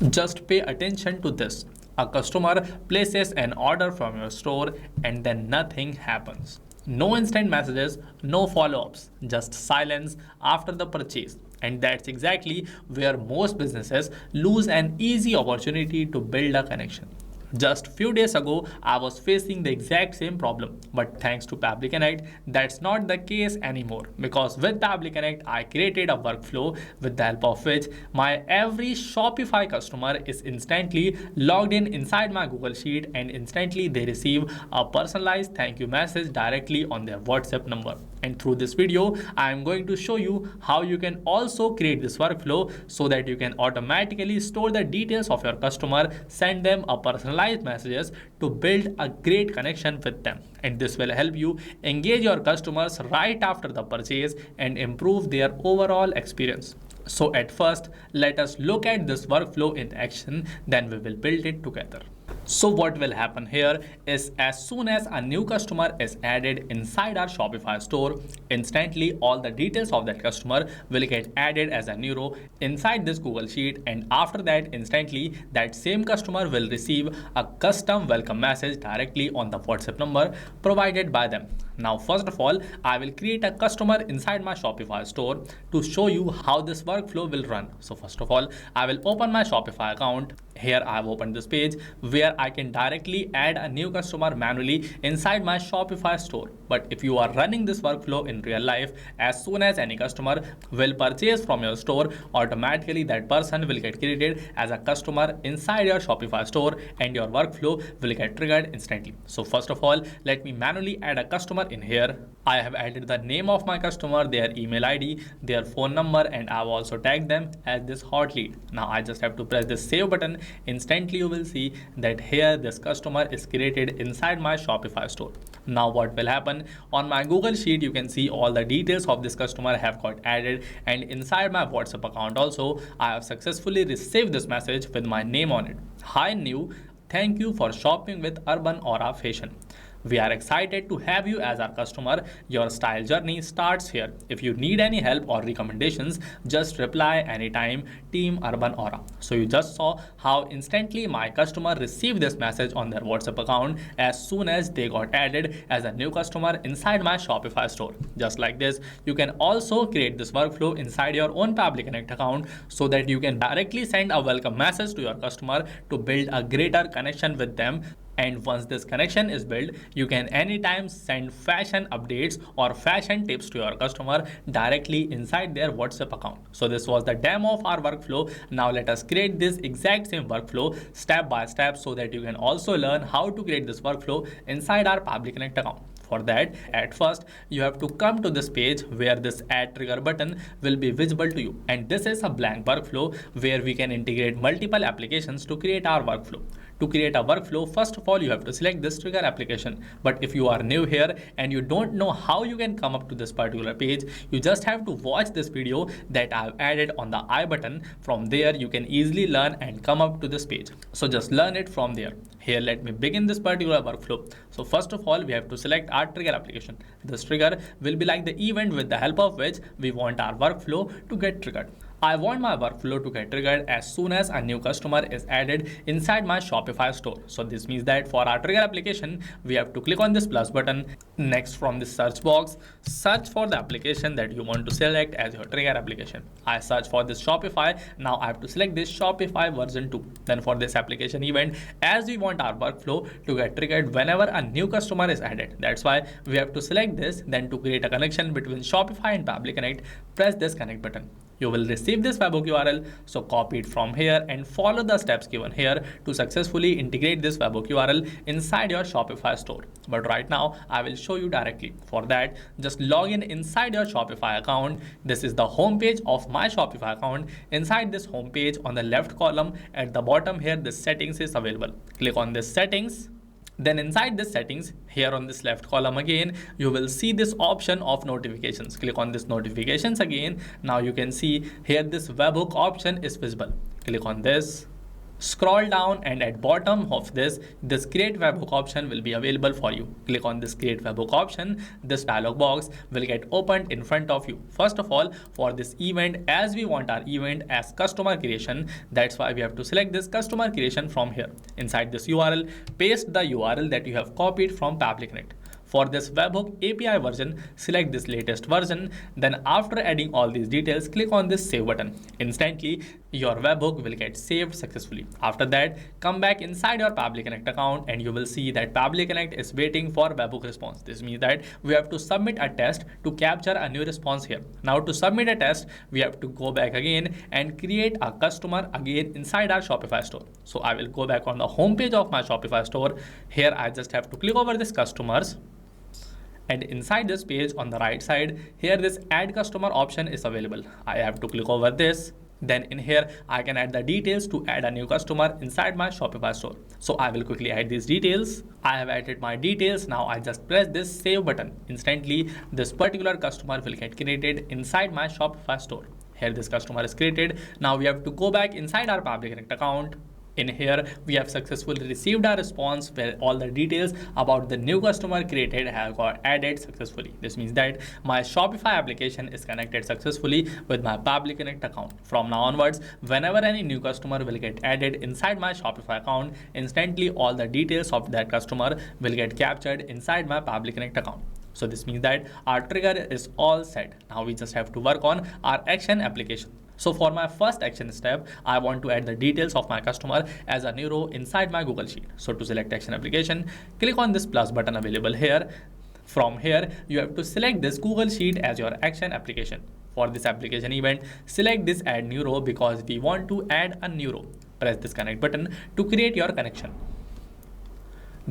Just pay attention to this. A customer places an order from your store and then nothing happens. No instant messages, no follow-ups, just silence after the purchase. And that's exactly where most businesses lose an easy opportunity to build a connection. Just few days ago, I was facing the exact same problem, but thanks to Pabbly Connect, that's not the case anymore. Because with Pabbly Connect, I created a workflow with the help of which my every Shopify customer is instantly logged in inside my Google Sheet, and instantly they receive a personalized thank you message directly on their WhatsApp number. And through this video, I am going to show you how you can also create this workflow so that you can automatically store the details of your customer, send them a personalized messages to build a great connection with them. And this will help you engage your customers right after the purchase and improve their overall experience. So at first, let us look at this workflow in action, then we will build it together. So what will happen here is as soon as a new customer is added inside our Shopify store, instantly all the details of that customer will get added as a new row inside this Google Sheet, and after that instantly that same customer will receive a custom welcome message directly on the WhatsApp number provided by them. Now first of all, I will create a customer inside my Shopify store to show you how this workflow will run. So first of all, I will open my Shopify account. Here I have opened this page where I can directly add a new customer manually inside my Shopify store. But if you are running this workflow in real life, as soon as any customer will purchase from your store, automatically that person will get created as a customer inside your Shopify store and your workflow will get triggered instantly. So first of all, let me manually add a customer in here. I have added the name of my customer, their email ID, their phone number, and I've also tagged them as this hot lead. Now I just have to press this save button. Instantly you will see that here this customer is created inside my Shopify store. Now what will happen on my Google Sheet, you can see all the details of this customer have got added, and inside my WhatsApp account also I have successfully received this message with my name on it. Hi new, thank you for shopping with Urban Aura Fashion. We are excited to have you as our customer. Your style journey starts here. If you need any help or recommendations, just reply anytime, Team Urban Aura. So you just saw how instantly my customer received this message on their WhatsApp account as soon as they got added as a new customer inside my Shopify store. Just like this, you can also create this workflow inside your own Pabbly Connect account so that you can directly send a welcome message to your customer to build a greater connection with them. And once this connection is built, you can anytime send fashion updates or fashion tips to your customer directly inside their WhatsApp account. So this was the demo of our workflow. Now let us create this exact same workflow step by step so that you can also learn how to create this workflow inside our Pabbly Connect account. For that, at first, you have to come to this page where this add trigger button will be visible to you. And this is a blank workflow where we can integrate multiple applications to create our workflow. To create a workflow, first of all, you have to select this trigger application. But if you are new here and you don't know how you can come up to this particular page, you just have to watch this video that I've added on the I button. From there, you can easily learn and come up to this page. So just learn it from there. Here, let me begin this particular workflow. So first of all, we have to select our trigger application. This trigger will be like the event with the help of which we want our workflow to get triggered. I want my workflow to get triggered as soon as a new customer is added inside my Shopify store. So this means that for our trigger application, we have to click on this plus button. Next, from the search box, search for the application that you want to select as your trigger application. I search for this Shopify. Now I have to select this Shopify version 2. Then for this application event, as we want our workflow to get triggered whenever a new customer is added. That's why we have to select this. Then to create a connection between Shopify and Pabbly Connect, press this connect button. You will receive this webhook URL, so copy it from here and follow the steps given here to successfully integrate this webhook URL inside your Shopify store. But right now, I will show you directly. For that, just log in inside your Shopify account. This is the home page of my Shopify account. Inside this home page, on the left column at the bottom here, the settings is available. Click on this settings. Then inside this settings, here on this left column again, you will see this option of notifications. Click on this notifications again. Now you can see here this webhook option is visible. Click on this. Scroll down and at bottom of this create webhook option will be available for you. Click on this create webhook option. This dialog box will get opened in front of you. First of all, for this event, as we want our event as customer creation, that's why we have to select this customer creation from here. Inside this URL, paste the URL that you have copied from Pabbly Connect. For this webhook API version, select this latest version. Then after adding all these details, click on this save button. Instantly, your webhook will get saved successfully. After that, come back inside your Pabbly Connect account and you will see that Pabbly Connect is waiting for webhook response. This means that we have to submit a test to capture a new response here. Now to submit a test, we have to go back again and create a customer again inside our Shopify store. So I will go back on the home page of my Shopify store. Here I just have to click over this customers. And inside this page on the right side, here this add customer option is available. I have to click over this. Then in here, I can add the details to add a new customer inside my Shopify store. So I will quickly add these details. I have added my details. Now I just press this save button. Instantly, this particular customer will get created inside my Shopify store. Here this customer is created. Now we have to go back inside our Pabbly Connect account. In here, we have successfully received our response where all the details about the new customer created have got added successfully. This means that my Shopify application is connected successfully with my Pabbly Connect account. From now onwards, whenever any new customer will get added inside my Shopify account, instantly all the details of that customer will get captured inside my Pabbly Connect account. So this means that our trigger is all set. Now we just have to work on our action application. So for my first action step, I want to add the details of my customer as a new row inside my Google Sheet. So to select action application, click on this plus button available here. From here, you have to select this Google Sheet as your action application. For this application event, select this add new row because we want to add a new row. Press this connect button to create your connection.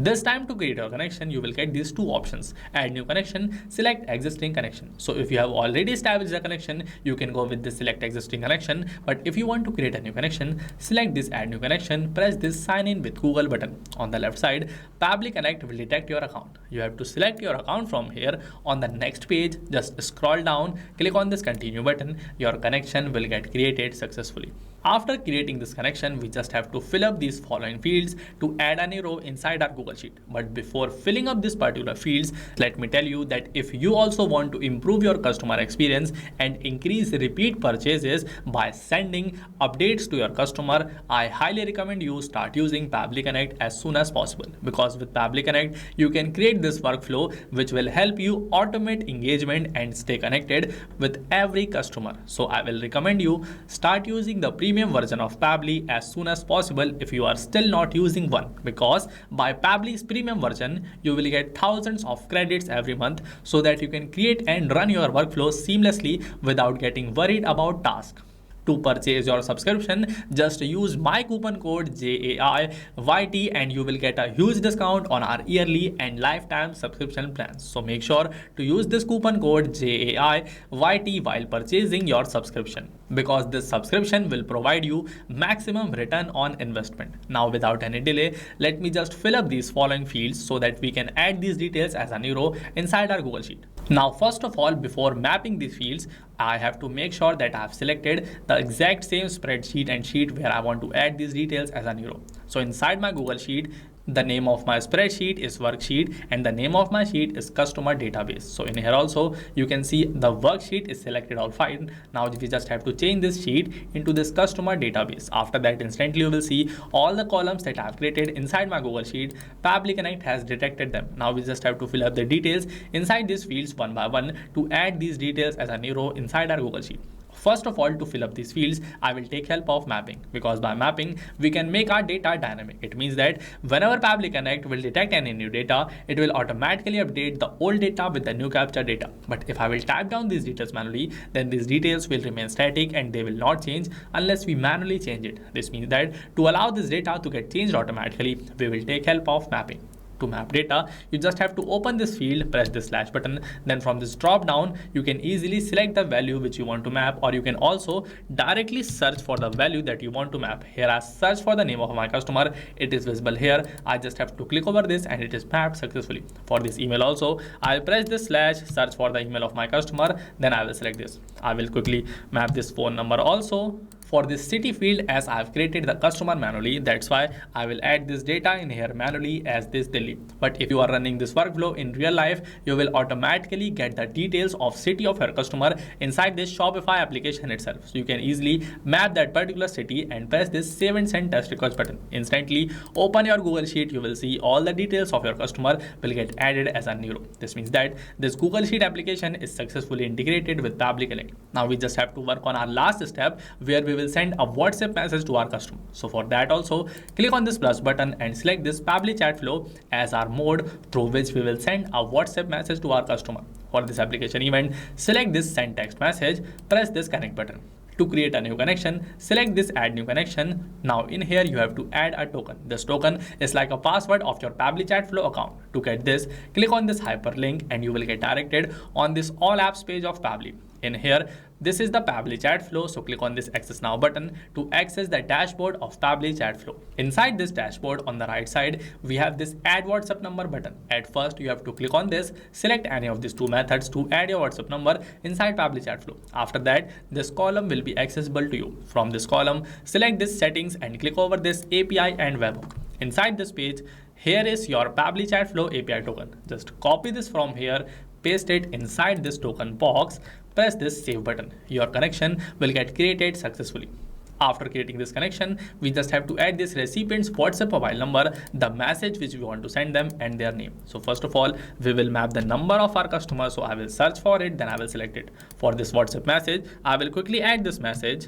This time to create your connection, you will get these two options. Add new connection, select existing connection. So if you have already established a connection, you can go with this select existing connection. But if you want to create a new connection, select this add new connection, press this sign in with Google button. On the left side, Pabbly Connect will detect your account. You have to select your account from here. On the next page, just scroll down, click on this continue button. Your connection will get created successfully. After creating this connection, we just have to fill up these following fields to add a new row inside our Google Sheet. But before filling up these particular fields, let me tell you that if you also want to improve your customer experience and increase repeat purchases by sending updates to your customer, I highly recommend you start using Pabbly Connect as soon as possible. Because with Pabbly Connect, you can create this workflow which will help you automate engagement and stay connected with every customer. So I will recommend you start using the premium version of Pabbly as soon as possible if you are still not using one, because by Pabbly's premium version you will get thousands of credits every month so that you can create and run your workflow seamlessly without getting worried about tasks. To purchase your subscription, just use my coupon code JAIYT and you will get a huge discount on our yearly and lifetime subscription plans. So make sure to use this coupon code JAIYT while purchasing your subscription, because this subscription will provide you maximum return on investment. Now without any delay, let me just fill up these following fields so that we can add these details as a new row inside our Google Sheet. Now first of all, before mapping these fields, I have to make sure that I have selected the exact same spreadsheet and sheet where I want to add these details as a new row. So inside my Google Sheet, the name of my spreadsheet is worksheet and the name of my sheet is customer database. So in here also you can see the worksheet is selected all fine. Now we just have to change this sheet into this customer database. After that, instantly you will see all the columns that I have created inside my Google Sheet. Pabbly Connect has detected them. Now we just have to fill up the details inside these fields one by one to add these details as a new row inside our Google Sheet. First of all, to fill up these fields, I will take help of mapping, because by mapping, we can make our data dynamic. It means that whenever Pabbly Connect will detect any new data, it will automatically update the old data with the new capture data. But if I will type down these details manually, then these details will remain static and they will not change unless we manually change it. This means that to allow this data to get changed automatically, we will take help of mapping. To map data, you just have to open this field, press the slash button, then from this drop down you can easily select the value which you want to map, or you can also directly search for the value that you want to map. Here I search for the name of my customer, it is visible here. I just have to click over this and it is mapped successfully. For this email also, I'll press this slash, search for the email of my customer, then I will select this. I will quickly map this phone number also. For this city field, as I have created the customer manually, that's why I will add this data in here manually as this Delhi. But if you are running this workflow in real life, you will automatically get the details of city of your customer inside this Shopify application itself. So you can easily map that particular city and press this save and send test request button. Instantly open your Google Sheet, you will see all the details of your customer will get added as a new row. This means that this Google Sheet application is successfully integrated with Pabbly Connect. Now we just have to work on our last step where we will send a WhatsApp message to our customer. So for that also, click on this plus button and select this Pabbly Chatflow as our mode through which we will send a WhatsApp message to our customer. For this application event, select this send text message, press this connect button. To create a new connection, select this add new connection. Now in here you have to add a token. This token is like a password of your Pabbly Chatflow account. To get this, click on this hyperlink and you will get directed on this all apps page of Pabbly. In here, this is the Pabbly Chatflow, so click on this access now button to access the dashboard of Pabbly Chatflow. Inside this dashboard on the right side, we have this add WhatsApp number button. At first, you have to click on this, select any of these two methods to add your WhatsApp number inside Pabbly Chatflow. After that, this column will be accessible to you. From this column, select this settings and click over this API and webhook. Inside this page, here is your Pabbly Chatflow API token. Just copy this from here, paste it inside this token box, press this save button. Your connection will get created successfully. After creating this connection, we just have to add this recipient's WhatsApp mobile number, the message which we want to send them, and their name. So first of all, we will map the number of our customer. So I will search for it, then I will select it. For this WhatsApp message, I will quickly add this message.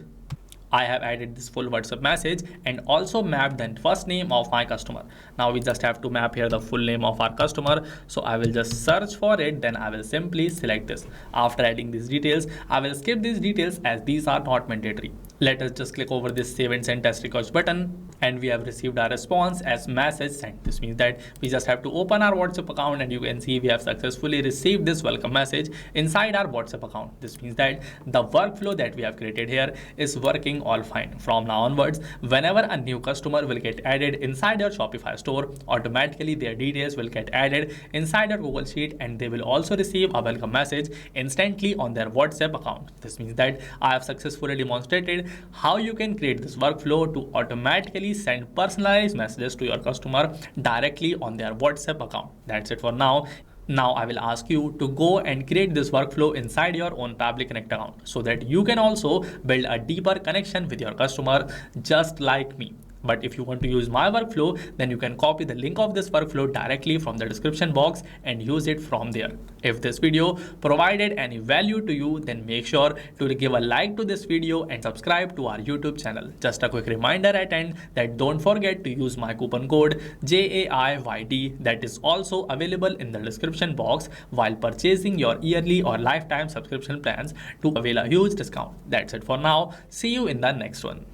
I have added this full WhatsApp message and also mapped the first name of my customer. Now we just have to map here the full name of our customer. So I will just search for it, then I will simply select this. After adding these details, I will skip these details as these are not mandatory. Let us just click over this save and send test request button and we have received our response as message sent. This means that we just have to open our WhatsApp account and you can see we have successfully received this welcome message inside our WhatsApp account. This means that the workflow that we have created here is working all fine. From now onwards, whenever a new customer will get added inside your Shopify store, automatically their details will get added inside your Google Sheet and they will also receive a welcome message instantly on their WhatsApp account. This means that I have successfully demonstrated how you can create this workflow to automatically send personalized messages to your customer directly on their WhatsApp account. That's it for now. Now I will ask you to go and create this workflow inside your own Pabbly Connect account so that you can also build a deeper connection with your customer just like me. But if you want to use my workflow, then you can copy the link of this workflow directly from the description box and use it from there. If this video provided any value to you, then make sure to give a like to this video and subscribe to our YouTube channel. Just a quick reminder at end that don't forget to use my coupon code JAIYD that is also available in the description box while purchasing your yearly or lifetime subscription plans to avail a huge discount. That's it for now. See you in the next one.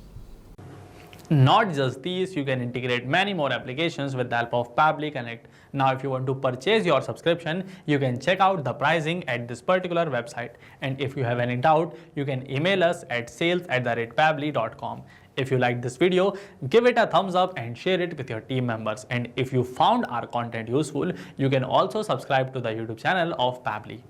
Not just these, you can integrate many more applications with the help of Pabbly Connect. Now, if you want to purchase your subscription, you can check out the pricing at this particular website. And if you have any doubt, you can email us at sales@pabbly.com. If you like this video, give it a thumbs up and share it with your team members. And if you found our content useful, you can also subscribe to the YouTube channel of Pabbly.